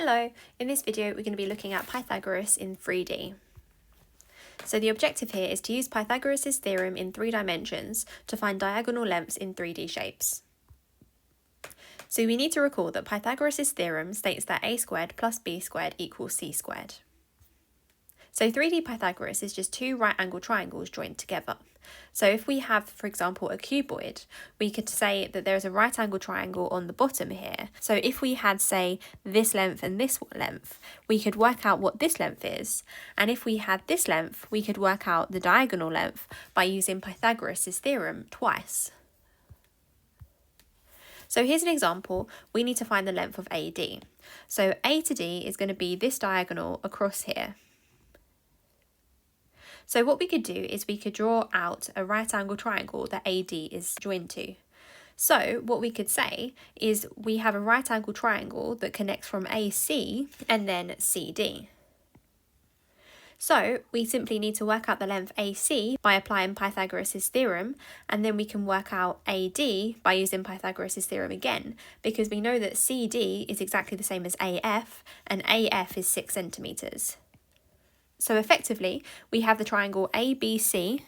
Hello, in this video we're going to be looking at Pythagoras in 3D. So the objective here is to use Pythagoras' theorem in 3 dimensions to find diagonal lengths in 3D shapes. So we need to recall that Pythagoras' theorem states that a squared plus b squared equals c squared. So 3D Pythagoras is just 2 right-angled triangles joined together. So if we have, for example, a cuboid, we could say that there is a right-angled triangle on the bottom here. So if we had, say, this length and this length, we could work out what this length is. And if we had this length, we could work out the diagonal length by using Pythagoras' theorem twice. So here's an example. We need to find the length of AD. So A to D is going to be this diagonal across here. So what we could do is we could draw out a right angle triangle that AD is joined to. So what we could say is we have a right angle triangle that connects from AC and then CD. So we simply need to work out the length AC by applying Pythagoras' theorem, and then we can work out AD by using Pythagoras' theorem again, because we know that CD is exactly the same as AF, and AF is 6 centimetres. So effectively, we have the triangle ABC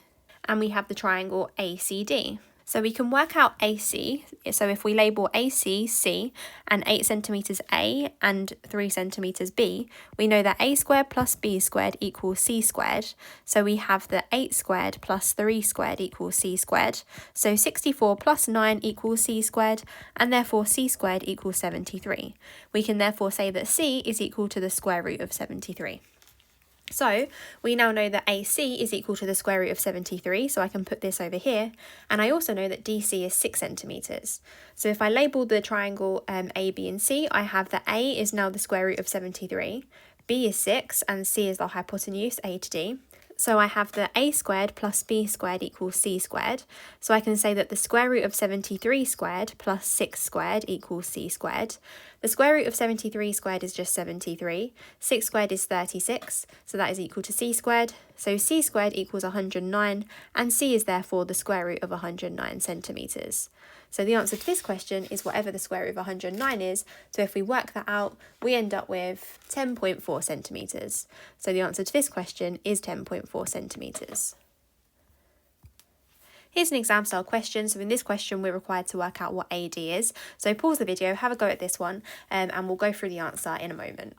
and we have the triangle ACD. So we can work out AC. So if we label AC C and 8 centimetres A and 3 centimetres B, we know that A squared plus B squared equals C squared. So we have the 8 squared plus 3 squared equals C squared. So 64 plus 9 equals C squared, and therefore C squared equals 73. We can therefore say that C is equal to the square root of 73. So we now know that AC is equal to the square root of 73, so I can put this over here. And I also know that DC is 6 centimetres. So if I label the triangle A, B and C, I have that A is now the square root of 73, B is 6 and C is the hypotenuse, A to D. So I have the A squared plus B squared equals C squared. So I can say that the square root of 73 squared plus 6 squared equals C squared. The square root of 73 squared is just 73. 6 squared is 36, so that is equal to C squared. So C squared equals 109, and C is therefore the square root of 109 centimetres. So the answer to this question is whatever the square root of 109 is. So if we work that out, we end up with 10.4 centimetres. So the answer to this question is 10.4 centimetres. Here's an exam style question. So in this question, we're required to work out what AD is. So pause the video, have a go at this one, and we'll go through the answer in a moment.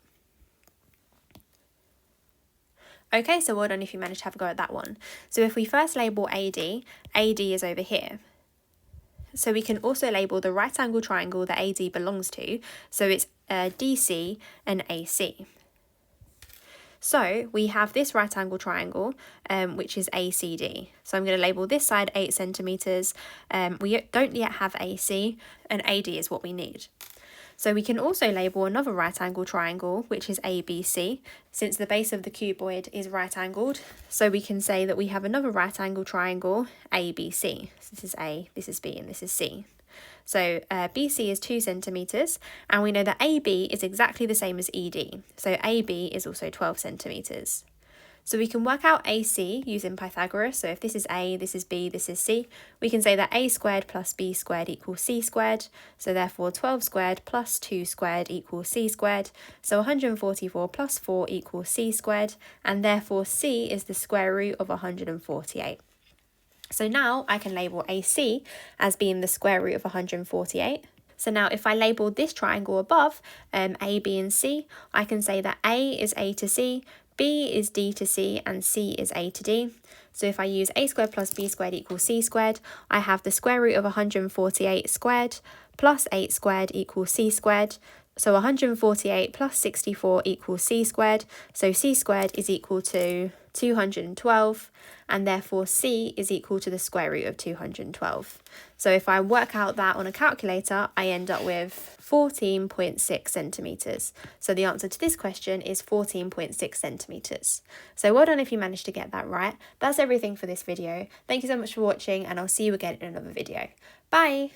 Okay, so well done if you managed to have a go at that one. So if we first label AD, AD is over here. So we can also label the right angle triangle that AD belongs to. So it's DC and AC. So we have this right angle triangle, which is ACD. So I'm going to label this side 8 centimetres. We don't yet have AC, and AD is what we need. So we can also label another right angle triangle, which is ABC, since the base of the cuboid is right angled. So we can say that we have another right angle triangle, ABC. So this is A, this is B, and this is C. So BC is 2 centimetres, and we know that AB is exactly the same as ED. So AB is also 12 centimetres. So we can work out AC using Pythagoras. So if this is A, this is B, this is C, we can say that A squared plus B squared equals C squared. So therefore 12 squared plus 2 squared equals C squared. So 144 plus 4 equals C squared, and therefore C is the square root of 148. So now I can label AC as being the square root of 148. So now if I label this triangle above, A, B and C, I can say that A is A to C, B is D to C, and C is A to D. So if I use A squared plus B squared equals C squared, I have the square root of 148 squared plus 8 squared equals C squared. So 148 plus 64 equals C squared. So C squared is equal to 212, and therefore C is equal to the square root of 212. So if I work out that on a calculator, I end up with 14.6 centimetres. So the answer to this question is 14.6 centimetres. So well done if you managed to get that right. That's everything for this video. Thank you so much for watching, and I'll see you again in another video. Bye!